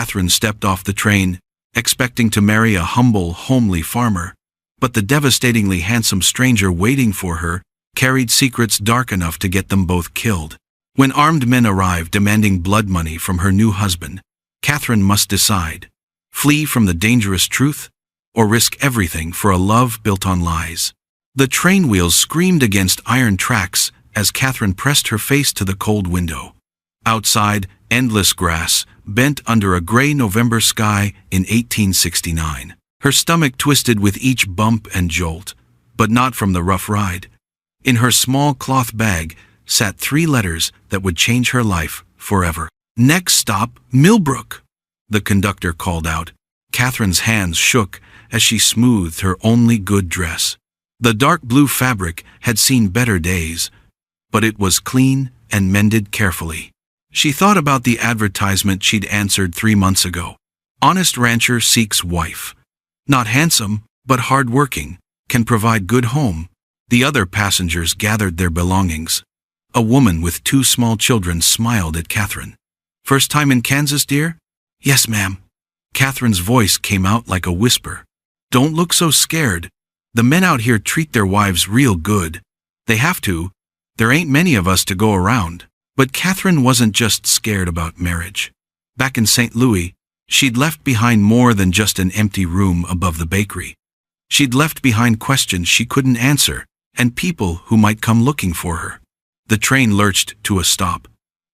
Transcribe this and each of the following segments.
Catherine stepped off the train, expecting to marry a humble, homely farmer, but the devastatingly handsome stranger waiting for her carried secrets dark enough to get them both killed. When armed men arrived demanding blood money from her new husband, Catherine must decide: flee from the dangerous truth, or risk everything for a love built on lies. The train wheels screamed against iron tracks as Catherine pressed her face to the cold window. Outside, endless grass bent under a gray November sky in 1869. Her stomach twisted with each bump and jolt, but not from the rough ride. In her small cloth bag sat 3 letters that would change her life forever. "Next stop, Millbrook," the conductor called out. Catherine's hands shook as she smoothed her only good dress. The dark blue fabric had seen better days, but it was clean and mended carefully. She thought about the advertisement she'd answered 3 months ago. Honest rancher seeks wife. Not handsome, but hard-working, can provide good home. The other passengers gathered their belongings. A woman with 2 small children smiled at Catherine. "First time in Kansas, dear?" "Yes, ma'am." Catherine's voice came out like a whisper. "Don't look so scared. The men out here treat their wives real good. They have to. There ain't many of us to go around." But Catherine wasn't just scared about marriage. Back in St. Louis, she'd left behind more than just an empty room above the bakery. She'd left behind questions she couldn't answer, and people who might come looking for her. The train lurched to a stop.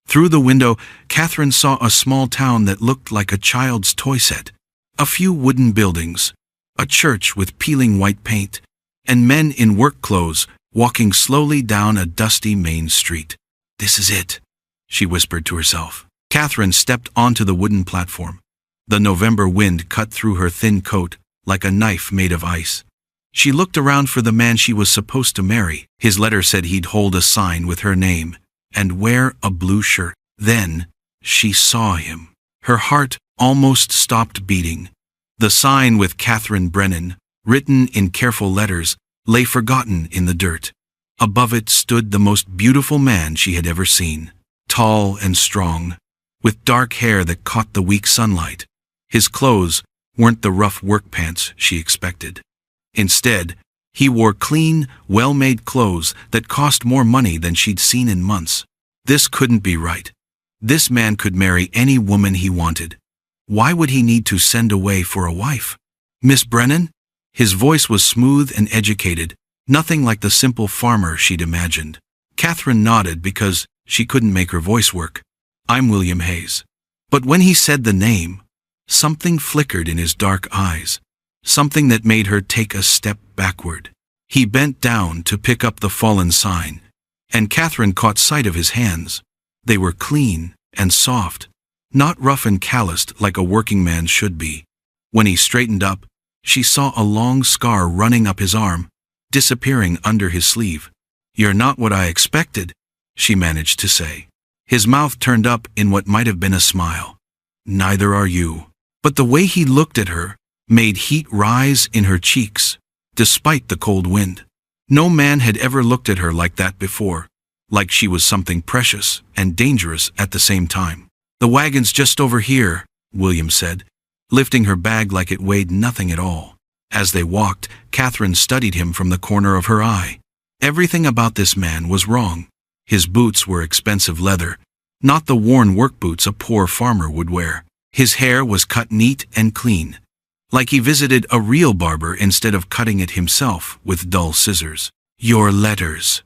Through the window, Catherine saw a small town that looked like a child's toy set. A few wooden buildings, a church with peeling white paint, and men in work clothes walking slowly down a dusty main street. "This is it," she whispered to herself. Catherine stepped onto the wooden platform. The November wind cut through her thin coat like a knife made of ice. She looked around for the man she was supposed to marry. His letter said he'd hold a sign with her name and wear a blue shirt. Then she saw him. Her heart almost stopped beating. The sign with Catherine Brennan, written in careful letters, lay forgotten in the dirt. Above it stood the most beautiful man she had ever seen. Tall and strong, with dark hair that caught the weak sunlight. His clothes weren't the rough work pants she expected. Instead, he wore clean, well-made clothes that cost more money than she'd seen in months. This couldn't be right. This man could marry any woman he wanted. Why would he need to send away for a wife? "Miss Brennan?" His voice was smooth and educated, nothing like the simple farmer she'd imagined. Catherine nodded because she couldn't make her voice work. "I'm William Hayes." But when he said the name, something flickered in his dark eyes, something that made her take a step backward. He bent down to pick up the fallen sign, and Catherine caught sight of his hands. They were clean and soft, not rough and calloused like a working man should be. When he straightened up, she saw a long scar running up his arm, disappearing under his sleeve. "You're not what I expected," she managed to say. His mouth turned up in what might have been a smile. "Neither are you." But the way he looked at her made heat rise in her cheeks, despite the cold wind. No man had ever looked at her like that before, like she was something precious and dangerous at the same time. "The wagon's just over here," William said, lifting her bag like it weighed nothing at all. As they walked, Catherine studied him from the corner of her eye. Everything about this man was wrong. His boots were expensive leather, not the worn work boots a poor farmer would wear. His hair was cut neat and clean, like he visited a real barber instead of cutting it himself with dull scissors. "Your letters,"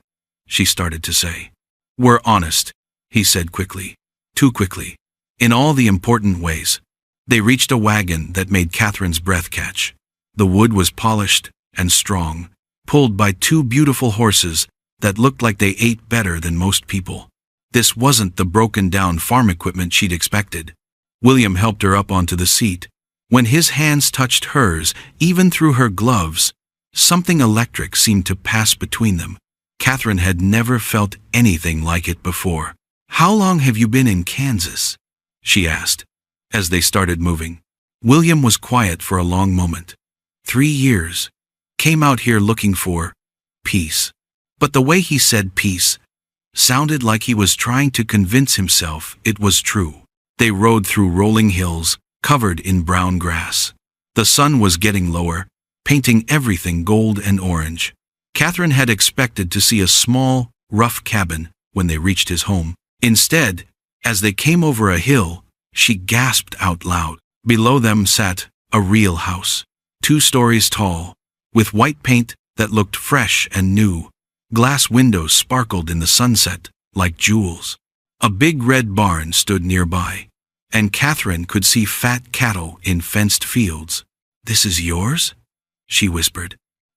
she started to say. "Were honest," he said quickly. Too quickly. In all the important ways. They reached a wagon that made Catherine's breath catch. The wood was polished and strong, pulled by 2 beautiful horses that looked like they ate better than most people. This wasn't the broken-down farm equipment she'd expected. William helped her up onto the seat. When his hands touched hers, even through her gloves, something electric seemed to pass between them. Catherine had never felt anything like it before. "How long have you been in Kansas?" she asked, as they started moving. William was quiet for a long moment. 3 years. Came out here looking for peace. But the way he said peace sounded like he was trying to convince himself it was true. They rode through rolling hills, covered in brown grass. The sun was getting lower, painting everything gold and orange. Catherine had expected to see a small, rough cabin when they reached his home. Instead, as they came over a hill, she gasped out loud. Below them sat a real house, 2 stories tall, with white paint that looked fresh and new. Glass windows sparkled in the sunset like jewels. A big red barn stood nearby, and Catherine could see fat cattle in fenced fields. "This is yours?" she whispered.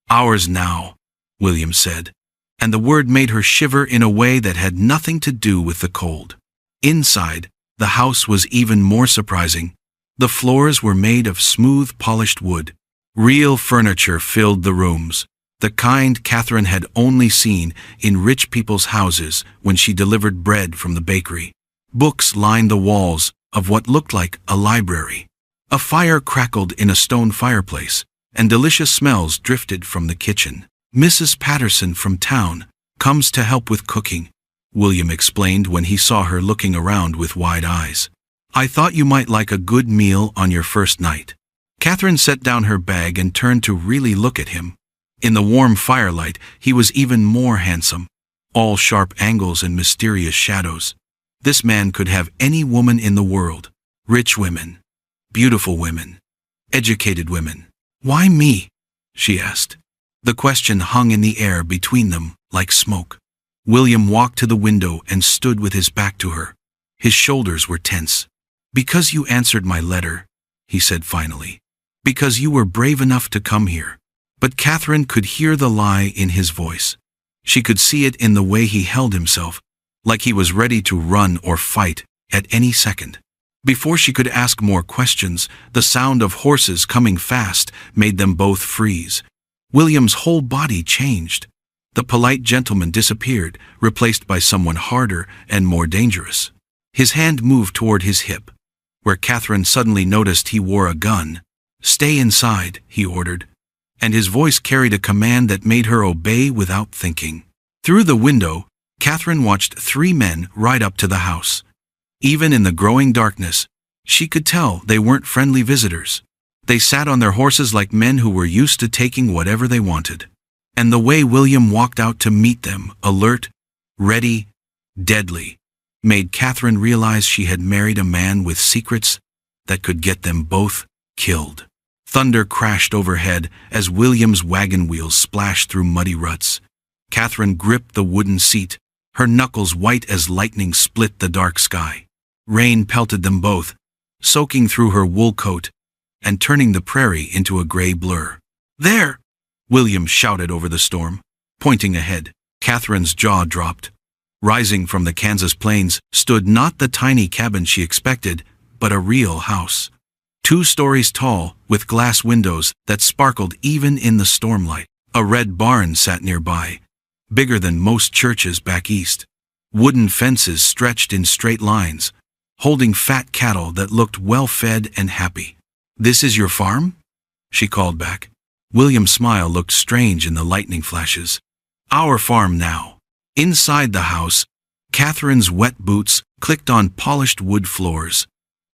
"Ours now," William said, and the word made her shiver in a way that had nothing to do with the cold. Inside, the house was even more surprising. The floors were made of smooth, polished wood. Real furniture filled the rooms, the kind Catherine had only seen in rich people's houses when she delivered bread from the bakery. Books lined the walls of what looked like a library. A fire crackled in a stone fireplace, and delicious smells drifted from the kitchen. "Mrs. Patterson from town comes to help with cooking," William explained when he saw her looking around with wide eyes. "I thought you might like a good meal on your first night." Catherine set down her bag and turned to really look at him. In the warm firelight, he was even more handsome, all sharp angles and mysterious shadows. This man could have any woman in the world. Rich women, beautiful women, educated women. "Why me?" she asked. The question hung in the air between them like smoke. William walked to the window and stood with his back to her. His shoulders were tense. "Because you answered my letter," he said finally. "Because you were brave enough to come here." But Catherine could hear the lie in his voice. She could see it in the way he held himself, like he was ready to run or fight at any second. Before she could ask more questions, the sound of horses coming fast made them both freeze. William's whole body changed. The polite gentleman disappeared, replaced by someone harder and more dangerous. His hand moved toward his hip, where Catherine suddenly noticed he wore a gun. "Stay inside," he ordered, and his voice carried a command that made her obey without thinking. Through the window, Catherine watched 3 men ride up to the house. Even in the growing darkness, she could tell they weren't friendly visitors. They sat on their horses like men who were used to taking whatever they wanted. And the way William walked out to meet them, alert, ready, deadly, made Catherine realize she had married a man with secrets that could get them both killed. Thunder crashed overhead as William's wagon wheels splashed through muddy ruts. Catherine gripped the wooden seat, her knuckles white as lightning split the dark sky. Rain pelted them both, soaking through her wool coat and turning the prairie into a gray blur. "There!" William shouted over the storm, pointing ahead. Catherine's jaw dropped. Rising from the Kansas plains stood not the tiny cabin she expected, but a real house. 2 stories tall, with glass windows that sparkled even in the stormlight. A red barn sat nearby, bigger than most churches back east. Wooden fences stretched in straight lines, holding fat cattle that looked well-fed and happy. "This is your farm?" she called back. William's smile looked strange in the lightning flashes. "Our farm now." Inside the house, Catherine's wet boots clicked on polished wood floors.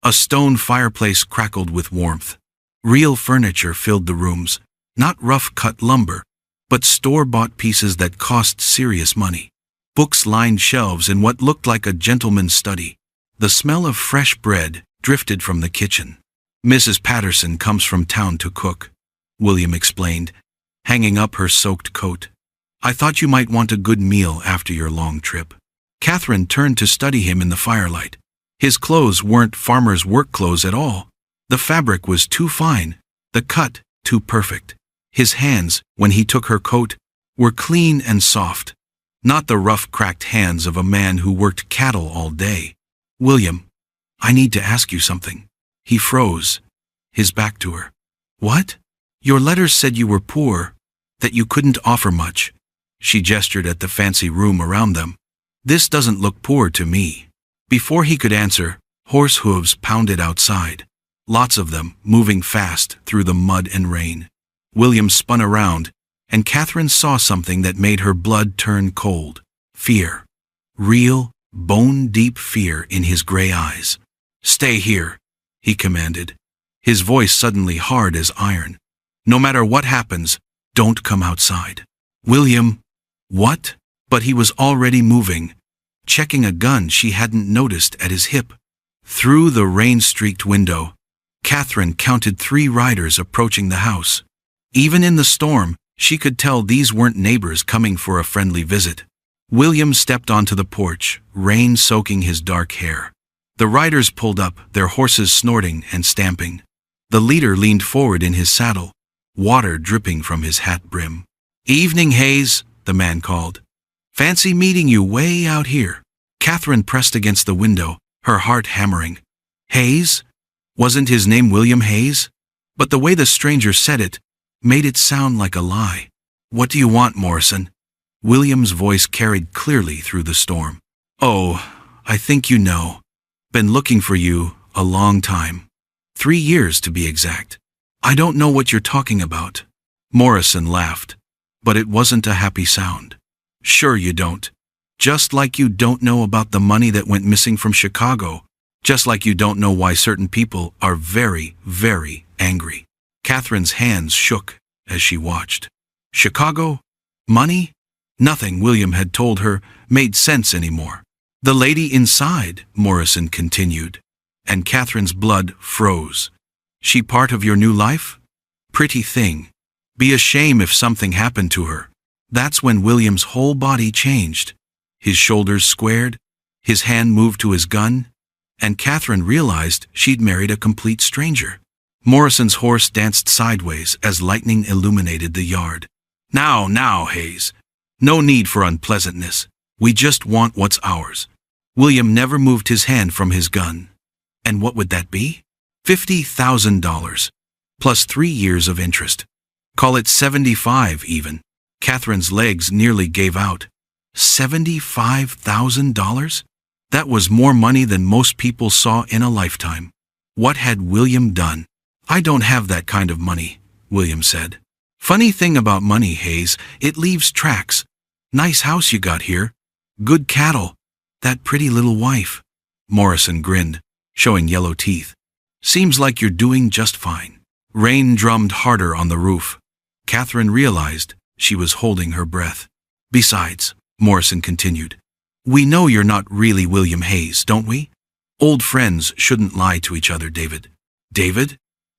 A stone fireplace crackled with warmth. Real furniture filled the rooms, not rough-cut lumber, but store-bought pieces that cost serious money. Books lined shelves in what looked like a gentleman's study. The smell of fresh bread drifted from the kitchen. "Mrs. Patterson comes from town to cook," William explained, hanging up her soaked coat. "I thought you might want a good meal after your long trip." Catherine turned to study him in the firelight. His clothes weren't farmer's work clothes at all. The fabric was too fine, the cut too perfect. His hands, when he took her coat, were clean and soft, not the rough, cracked hands of a man who worked cattle all day. "William, I need to ask you something." He froze, his back to her. "What?" "Your letters said you were poor, that you couldn't offer much." She gestured at the fancy room around them. "This doesn't look poor to me." Before he could answer, horse hooves pounded outside, lots of them moving fast through the mud and rain. William spun around, and Catherine saw something that made her blood turn cold. Fear. Real, bone-deep fear in his gray eyes. "Stay here," he commanded. his voice suddenly hard as iron. "No matter what happens, don't come outside." "William." "What?" But he was already moving, checking a gun she hadn't noticed at his hip. Through the rain-streaked window, Catherine counted 3 riders approaching the house. Even in the storm, she could tell these weren't neighbors coming for a friendly visit. William stepped onto the porch, rain soaking his dark hair. The riders pulled up, their horses snorting and stamping. The leader leaned forward in his saddle, water dripping from his hat brim. "Evening, Hayes," the man called. "Fancy meeting you way out here." Catherine pressed against the window, her heart hammering. Hayes? Wasn't his name William Hayes? But the way the stranger said it made it sound like a lie. "What do you want, Morrison?" William's voice carried clearly through the storm. "Oh, I think you know. Been looking for you a long time. 3 years to be exact." "I don't know what you're talking about." Morrison laughed, but it wasn't a happy sound. "Sure you don't. Just like you don't know about the money that went missing from Chicago. Just like you don't know why certain people are very, very angry." Catherine's hands shook as she watched. Chicago? Money? Nothing William had told her made sense anymore. "The lady inside," Morrison continued, and Catherine's blood froze. "She part of your new life? Pretty thing. Be a shame if something happened to her." That's when William's whole body changed. His shoulders squared, his hand moved to his gun, and Catherine realized she'd married a complete stranger. Morrison's horse danced sideways as lightning illuminated the yard. Now, Hayes. No need for unpleasantness. We just want what's ours." William never moved his hand from his gun. "And what would that be?" $50,000, plus 3 years of interest. Call it 75 even. Catherine's legs nearly gave out. $75,000? That was more money than most people saw in a lifetime. What had William done? "I don't have that kind of money," William said. "Funny thing about money, Hayes, it leaves tracks. Nice house you got here. Good cattle. That pretty little wife." Morrison grinned, showing yellow teeth. "Seems like you're doing just fine." Rain drummed harder on the roof. Catherine realized she was holding her breath. "Besides," Morrison continued, "we know you're not really William Hayes, don't we? Old friends shouldn't lie to each other, David." "David?"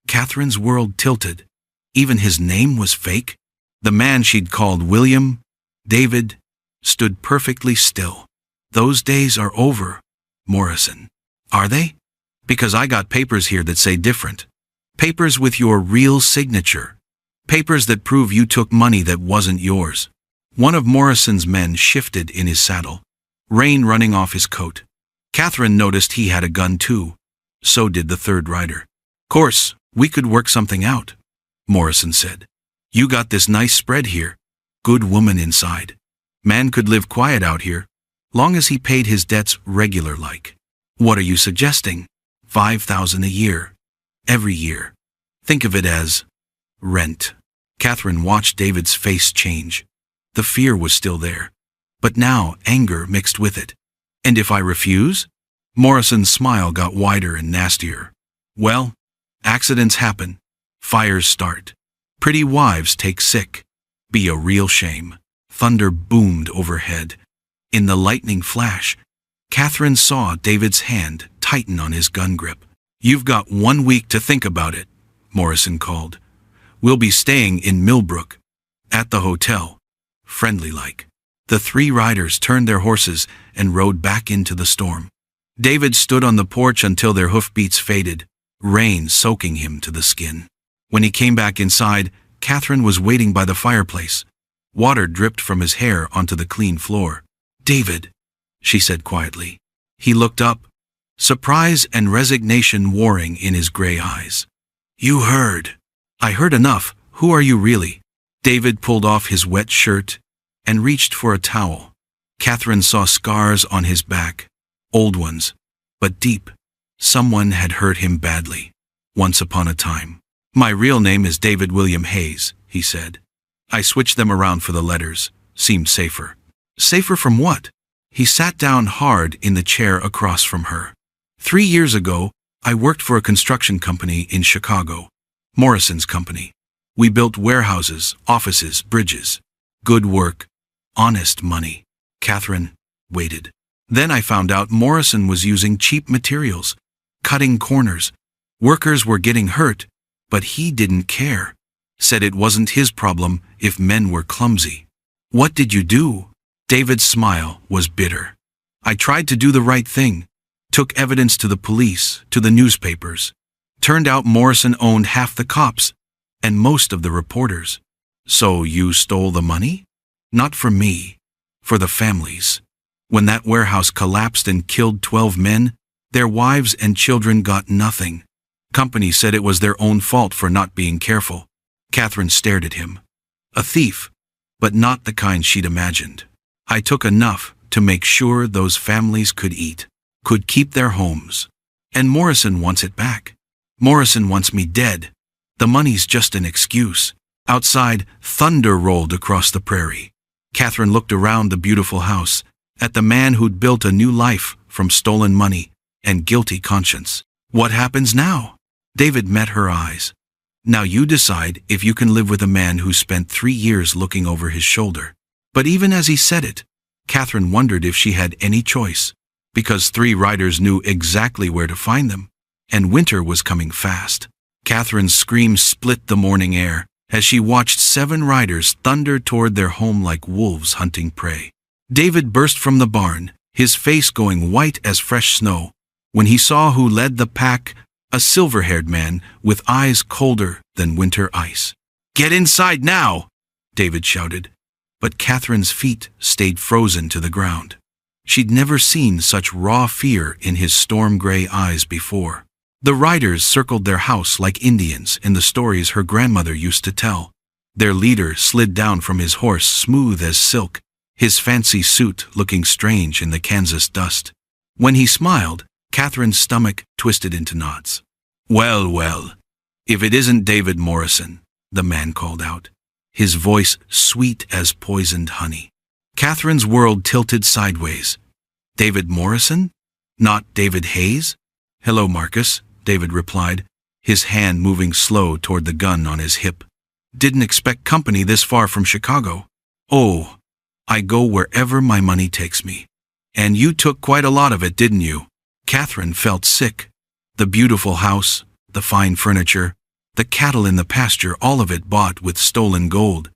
Catherine's world tilted. Even his name was fake? The man she'd called William, David, stood perfectly still. "Those days are over, Morrison." "Are they?" "Because I got papers here that say different. Papers with your real signature. Papers that prove you took money that wasn't yours." One of Morrison's men shifted in his saddle, rain running off his coat. Catherine noticed he had a gun too. So did the third rider. "Course, we could work something out," Morrison said. "You got this nice spread here. Good woman inside. Man could live quiet out here, long as he paid his debts regular like." "What are you suggesting?" $5,000 a year. Every year. Think of it as rent." Catherine watched David's face change. The fear was still there, but now anger mixed with it. "And if I refuse?" Morrison's smile got wider and nastier. "Well, accidents happen. Fires start. Pretty wives take sick. Be a real shame." Thunder boomed overhead. In the lightning flash, Catherine saw David's hand tighten on his gun grip. "You've got 1 week to think about it," Morrison called. "We'll be staying in Millbrook. At the hotel. Friendly-like." The 3 riders turned their horses and rode back into the storm. David stood on the porch until their hoofbeats faded, rain soaking him to the skin. When he came back inside, Catherine was waiting by the fireplace. Water dripped from his hair onto the clean floor. "David," she said quietly. He looked up, surprise and resignation warring in his gray eyes. "You heard." "I heard enough. Who are you really?" David pulled off his wet shirt and reached for a towel. Catherine saw scars on his back, old ones, but deep. Someone had hurt him badly, once upon a time. "My real name is David William Hayes," he said. "I switched them around for the letters. Seemed safer." "Safer from what?" He sat down hard in the chair across from her. 3 years ago, I worked for a construction company in Chicago. Morrison's company. We built warehouses, offices, bridges. Good work. Honest money. Catherine waited. Then I found out Morrison was using cheap materials, cutting corners. Workers were getting hurt, but he didn't care. Said it wasn't his problem if men were clumsy. What did you do? David's smile was bitter. I tried to do the right thing. Took evidence to the police, to the newspapers. Turned out Morrison owned half the cops, and most of the reporters. So you stole the money? Not for me. For the families. When that warehouse collapsed and killed 12 men, their wives and children got nothing. Company said it was their own fault for not being careful. Catherine stared at him. A thief, but not the kind she'd imagined. I took enough to make sure those families could eat, could keep their homes. And Morrison wants it back. Morrison wants me dead. The money's just an excuse. Outside, thunder rolled across the prairie. Catherine looked around the beautiful house, at the man who'd built a new life from stolen money and guilty conscience. What happens now? David met her eyes. Now you decide if you can live with a man who spent 3 years looking over his shoulder. But even as he said it, Catherine wondered if she had any choice, because 3 riders knew exactly where to find them, and winter was coming fast. Catherine's scream split the morning air as she watched 7 riders thunder toward their home like wolves hunting prey. David burst from the barn, his face going white as fresh snow, when he saw who led the pack, a silver-haired man with eyes colder than winter ice. "Get inside now!" David shouted, but Catherine's feet stayed frozen to the ground. She'd never seen such raw fear in his storm-gray eyes before. The riders circled their house like Indians in the stories her grandmother used to tell. Their leader slid down from his horse smooth as silk, his fancy suit looking strange in the Kansas dust. When he smiled, Catherine's stomach twisted into knots. "Well, well, if it isn't David Morrison," the man called out, his voice sweet as poisoned honey. Catherine's world tilted sideways. David Morrison? Not David Hayes? "Hello, Marcus," David replied, his hand moving slow toward the gun on his hip. "Didn't expect company this far from Chicago." "Oh, I go wherever my money takes me." "And you took quite a lot of it, didn't you?" Catherine felt sick. The beautiful house, the fine furniture, the cattle in the pasture, all of it bought with stolen gold.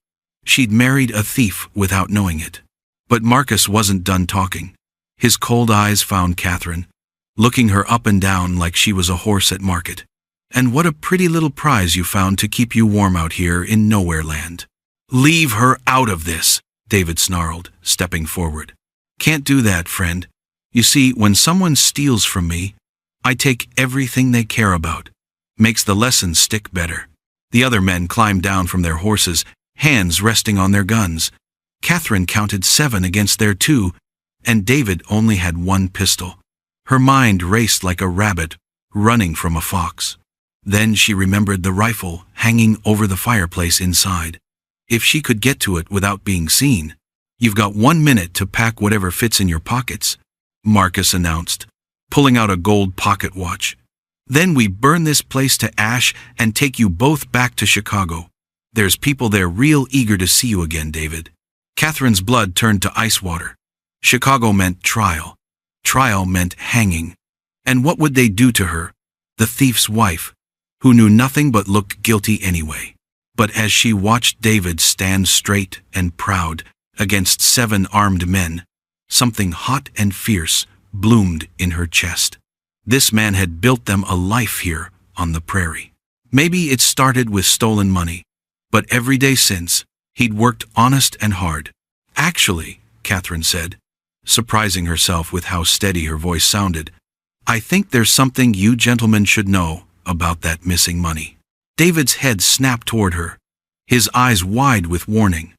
She'd married a thief without knowing it. But Marcus wasn't done talking. His cold eyes found Catherine, looking her up and down like she was a horse at market. "And what a pretty little prize you found to keep you warm out here in nowhere land." "Leave her out of this," David snarled, stepping forward. "Can't do that, friend. You see, when someone steals from me, I take everything they care about. Makes the lesson stick better." The other men climbed down from their horses, hands resting on their guns. Catherine counted 7 against their 2, and David only had 1 pistol. Her mind raced like a rabbit running from a fox. Then she remembered the rifle hanging over the fireplace inside. If she could get to it without being seen. "You've got 1 minute to pack whatever fits in your pockets," Marcus announced, pulling out a gold pocket watch. "Then we burn this place to ash and take you both back to Chicago. There's people there real eager to see you again, David." Catherine's blood turned to ice water. Chicago meant trial. Trial meant hanging. And what would they do to her, the thief's wife, who knew nothing but looked guilty anyway? But as she watched David stand straight and proud against 7 armed men, something hot and fierce bloomed in her chest. This man had built them a life here on the prairie. Maybe it started with stolen money, but every day since, he'd worked honest and hard. "Actually," Catherine said, surprising herself with how steady her voice sounded, "I think there's something you gentlemen should know about that missing money." David's head snapped toward her, his eyes wide with warning.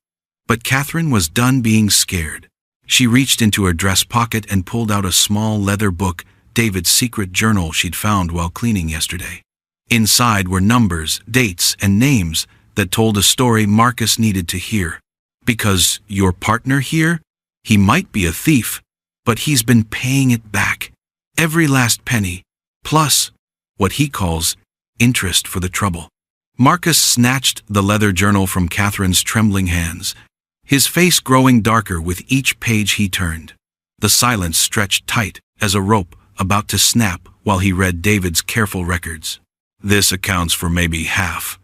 But Catherine was done being scared. She reached into her dress pocket and pulled out a small leather book, David's secret journal she'd found while cleaning yesterday. Inside were numbers, dates, and names that told a story Marcus needed to hear. "Because your partner here, he might be a thief, but he's been paying it back. Every last penny. Plus, what he calls interest for the trouble. Marcus snatched the leather journal from Catherine's trembling hands, his face growing darker with each page he turned. The silence stretched tight as a rope about to snap while he read David's careful records. "This accounts for maybe half,"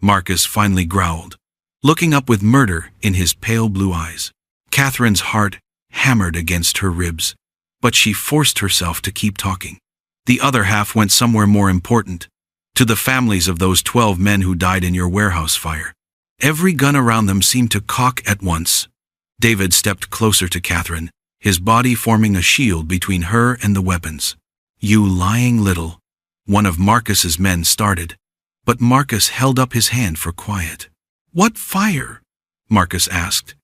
Marcus finally growled, looking up with murder in his pale blue eyes. Catherine's heart hammered against her ribs, but she forced herself to keep talking. "The other half went somewhere more important, to the families of those 12 men who died in your warehouse fire." Every gun around them seemed to cock at once. David stepped closer to Catherine, his body forming a shield between her and the weapons. "You lying little," one of Marcus's men started, but Marcus held up his hand for quiet. "What fire?" Marcus asked,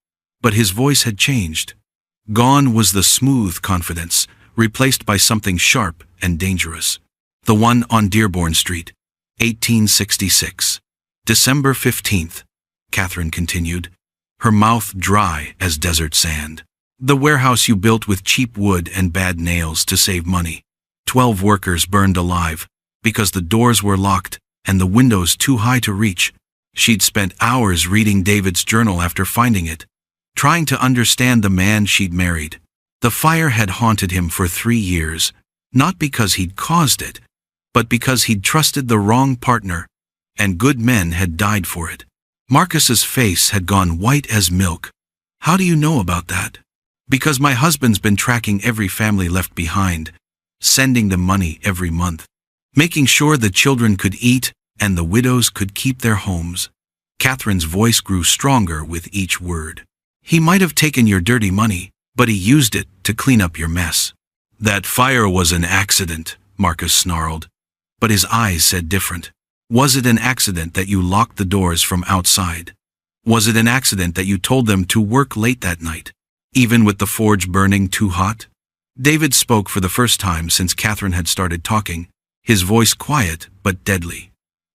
but his voice had changed. Gone was the smooth confidence, replaced by something sharp and dangerous. "The one on Dearborn Street, 1866. December 15th, Catherine continued, her mouth dry as desert sand. "The warehouse you built with cheap wood and bad nails to save money. 12 workers burned alive because the doors were locked and the windows too high to reach." She'd spent hours reading David's journal after finding it, trying to understand the man she'd married. The fire had haunted him for 3 years, not because he'd caused it, but because he'd trusted the wrong partner, and good men had died for it. Marcus's face had gone white as milk. "How do you know about that?" "Because my husband's been tracking every family left behind, sending them money every month, making sure the children could eat and the widows could keep their homes." Catherine's voice grew stronger with each word. "He might have taken your dirty money, but he used it to clean up your mess." "That fire was an accident," Marcus snarled, but his eyes said different. "Was it an accident that you locked the doors from outside? Was it an accident that you told them to work late that night, even with the forge burning too hot?" David spoke for the first time since Catherine had started talking, his voice quiet but deadly.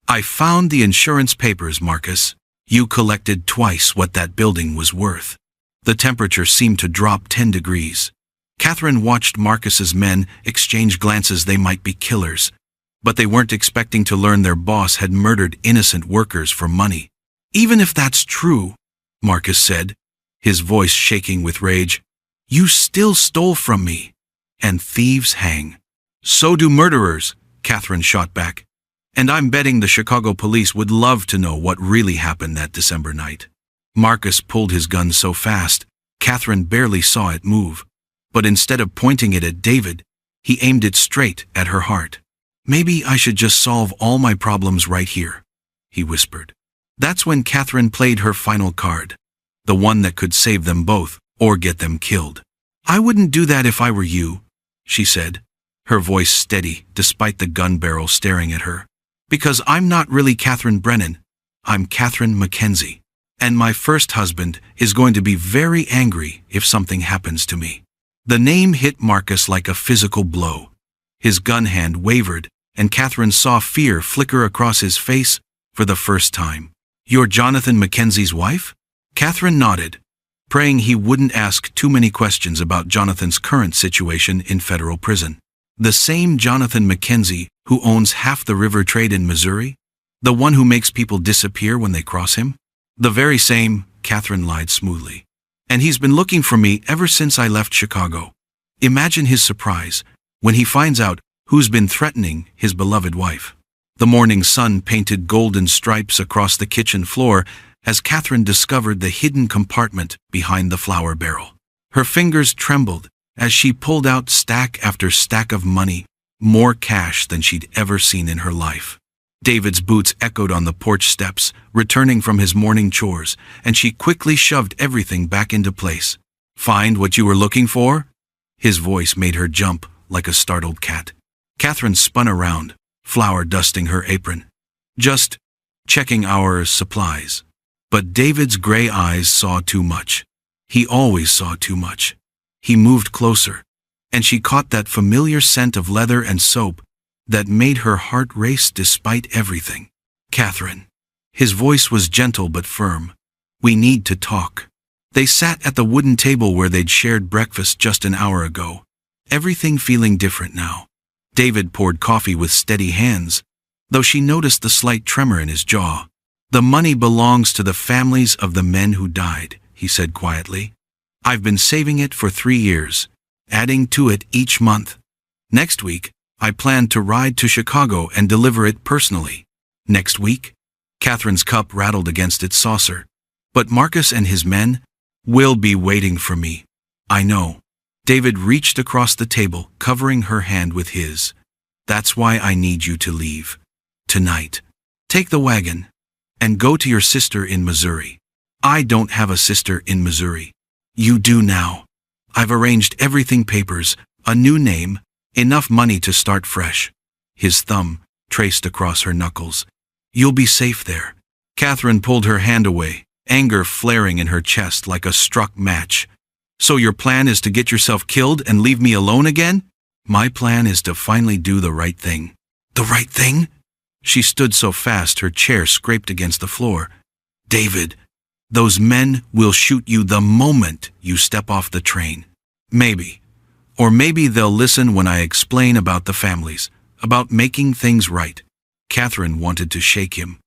"I found the insurance papers, Marcus. You collected twice what that building was worth." The temperature seemed to drop 10 degrees. Catherine watched Marcus's men exchange glances. They might be killers, but they weren't expecting to learn their boss had murdered innocent workers for money. "Even if that's true," Marcus said, his voice shaking with rage, "you still stole from me, and thieves hang." "So do murderers," Catherine shot back. "And I'm betting the Chicago police would love to know what really happened that December night." Marcus pulled his gun so fast, Catherine barely saw it move. But instead of pointing it at David, he aimed it straight at her heart. "Maybe I should just solve all my problems right here," he whispered. That's when Catherine played her final card, the one that could save them both or get them killed. "I wouldn't do that if I were you," she said, her voice steady despite the gun barrel staring at her. "Because I'm not really Catherine Brennan. I'm Catherine Mackenzie. And my first husband is going to be very angry if something happens to me." The name hit Marcus like a physical blow. His gun hand wavered, and Catherine saw fear flicker across his face for the first time. "You're Jonathan Mackenzie's wife?" Catherine nodded, praying he wouldn't ask too many questions about Jonathan's current situation in federal prison. "The same Jonathan Mackenzie who owns half the river trade in Missouri? The one who makes people disappear when they cross him?" "The very same," Catherine lied smoothly. "And he's been looking for me ever since I left Chicago." Imagine his surprise when he finds out who's been threatening his beloved wife. The morning sun painted golden stripes across the kitchen floor as Catherine discovered the hidden compartment behind the flour barrel. Her fingers trembled as she pulled out stack after stack of money, more cash than she'd ever seen in her life. David's boots echoed on the porch steps, returning from his morning chores, and she quickly shoved everything back into place. "Find what you were looking for?" His voice made her jump like a startled cat. Catherine spun around, flour dusting her apron. "Just checking our supplies." But David's gray eyes saw too much. He always saw too much. He moved closer, and she caught that familiar scent of leather and soap that made her heart race despite everything. "Catherine." His voice was gentle but firm. "We need to talk." They sat at the wooden table where they'd shared breakfast just an hour ago, everything feeling different now. David poured coffee with steady hands, though she noticed the slight tremor in his jaw. "The money belongs to the families of the men who died," he said quietly. "I've been saving it for 3 years, adding to it each month. Next week, I plan to ride to Chicago and deliver it personally." "Next week?" Catherine's cup rattled against its saucer. "But Marcus and his men will be waiting for me." "I know." David reached across the table, covering her hand with his. "That's why I need you to leave. Tonight. Take the wagon and go to your sister in Missouri." "I don't have a sister in Missouri." "You do now. I've arranged everything: papers, a new name, enough money to start fresh." His thumb traced across her knuckles. "You'll be safe there." Catherine pulled her hand away, anger flaring in her chest like a struck match. "So your plan is to get yourself killed and leave me alone again?" "My plan is to finally do the right thing." "The right thing?" She stood so fast her chair scraped against the floor. "David, those men will shoot you the moment you step off the train." "Maybe. Or maybe they'll listen when I explain about the families, about making things right." Catherine wanted to shake him.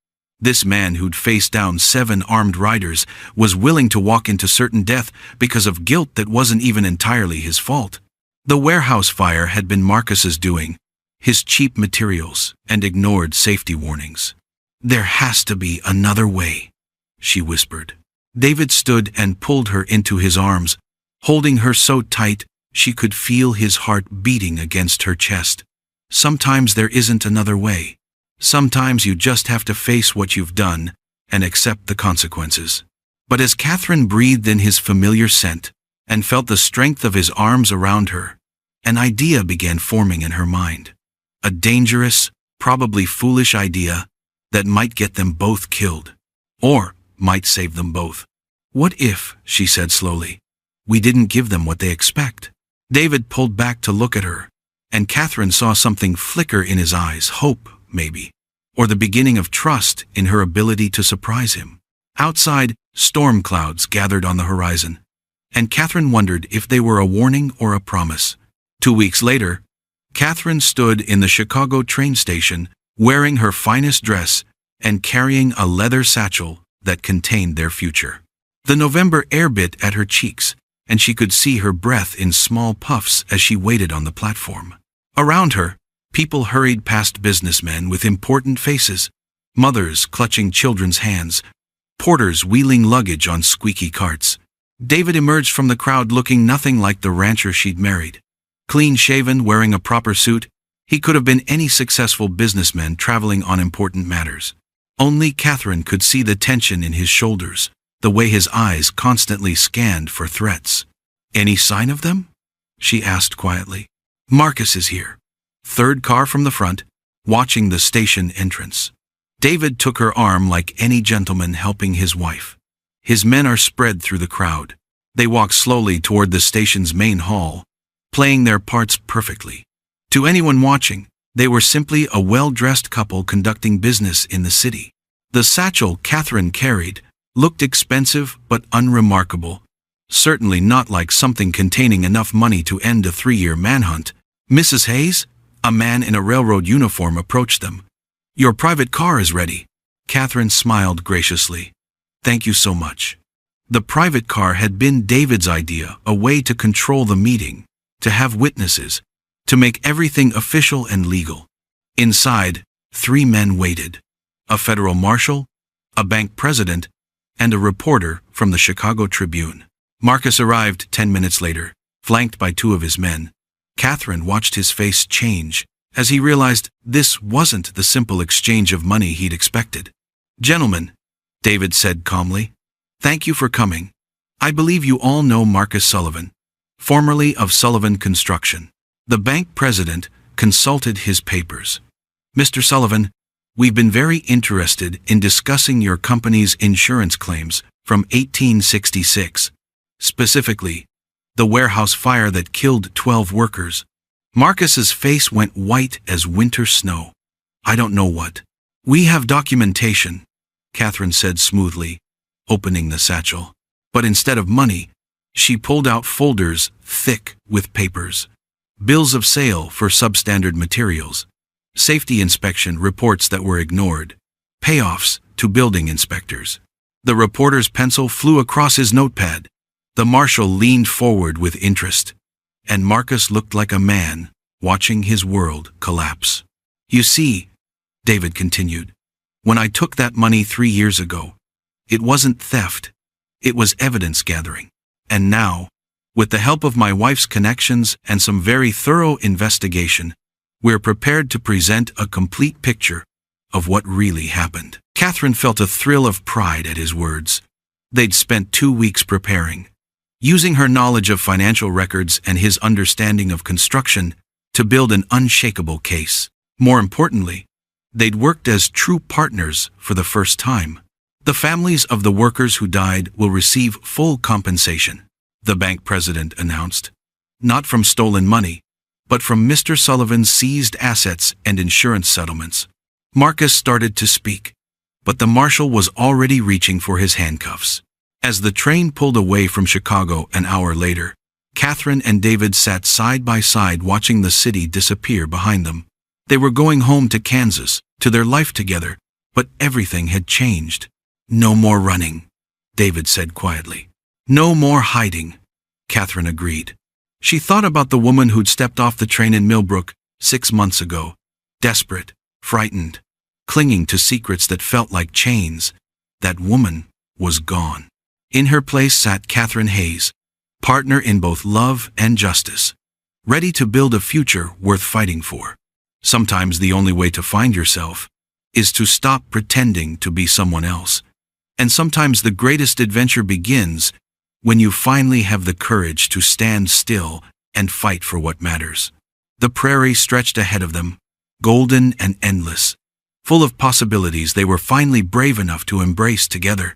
This man who'd faced down 7 armed riders was willing to walk into certain death because of guilt that wasn't even entirely his fault. The warehouse fire had been Marcus's doing, his cheap materials and ignored safety warnings. "There has to be another way," she whispered. David stood and pulled her into his arms, holding her so tight she could feel his heart beating against her chest. "Sometimes there isn't another way. Sometimes you just have to face what you've done and accept the consequences." But as Catherine breathed in his familiar scent and felt the strength of his arms around her, an idea began forming in her mind. A dangerous, probably foolish idea that might get them both killed, or might save them both. "What if," she said slowly, "we didn't give them what they expect?" David pulled back to look at her, and Catherine saw something flicker in his eyes: hope, maybe, or the beginning of trust in her ability to surprise him. Outside, storm clouds gathered on the horizon, and Catherine wondered if they were a warning or a promise. 2 weeks later, Catherine stood in the Chicago train station, wearing her finest dress and carrying a leather satchel that contained their future. The November air bit at her cheeks, and she could see her breath in small puffs as she waited on the platform. Around her, people hurried past: businessmen with important faces, mothers clutching children's hands, porters wheeling luggage on squeaky carts. David emerged from the crowd looking nothing like the rancher she'd married. Clean-shaven, wearing a proper suit, he could have been any successful businessman traveling on important matters. Only Catherine could see the tension in his shoulders, the way his eyes constantly scanned for threats. "Any sign of them?" she asked quietly. "Marcus is here." Third car from the front, watching the station entrance. David took her arm like any gentleman helping his wife. His men are spread through the crowd. They walk slowly toward the station's main hall, playing their parts perfectly. To anyone watching, they were simply a well-dressed couple conducting business in the city. The satchel Catherine carried looked expensive but unremarkable, certainly not like something containing enough money to end a 3-year manhunt. "Mrs. Hayes?" A man in a railroad uniform approached them. "Your private car is ready." Catherine smiled graciously. "Thank you so much." The private car had been David's idea, a way to control the meeting, to have witnesses, to make everything official and legal. Inside, 3 men waited: a federal marshal, a bank president, and a reporter from the Chicago Tribune. Marcus arrived 10 minutes later, flanked by 2 of his men. Catherine watched his face change as he realized this wasn't the simple exchange of money he'd expected. "Gentlemen," David said calmly, "thank you for coming. I believe you all know Marcus Sullivan, formerly of Sullivan Construction." The bank president consulted his papers. "Mr. Sullivan, we've been very interested in discussing your company's insurance claims from 1866, specifically the warehouse fire that killed 12 workers." Marcus's face went white as winter snow. "I don't know what." "We have documentation," Catherine said smoothly, opening the satchel. But instead of money, she pulled out folders thick with papers. bills of sale for substandard materials, safety inspection reports that were ignored, payoffs to building inspectors. The reporter's pencil flew across his notepad. The marshal leaned forward with interest, and Marcus looked like a man watching his world collapse. You see, David continued, when I took that money 3 years ago, it wasn't theft, it was evidence gathering. And now, with the help of my wife's connections and some very thorough investigation, we're prepared to present a complete picture of what really happened. Catherine felt a thrill of pride at his words. They'd spent 2 weeks preparing, using her knowledge of financial records and his understanding of construction to build an unshakable case. More importantly, they'd worked as true partners for the first time. The families of the workers who died will receive full compensation, the bank president announced. Not from stolen money, but from Mr. Sullivan's seized assets and insurance settlements. Marcus started to speak, but the marshal was already reaching for his handcuffs. As the train pulled away from Chicago an hour later, Catherine and David sat side by side watching the city disappear behind them. They were going home to Kansas, to their life together, but everything had changed. No more running, David said quietly. No more hiding, Catherine agreed. She thought about the woman who'd stepped off the train in Millbrook 6 months ago, desperate, frightened, clinging to secrets that felt like chains. That woman was gone. In her place sat Catherine Hayes, partner in both love and justice, ready to build a future worth fighting for. Sometimes the only way to find yourself is to stop pretending to be someone else. And sometimes the greatest adventure begins when you finally have the courage to stand still and fight for what matters. The prairie stretched ahead of them, golden and endless. Full of possibilities they were finally brave enough to embrace together.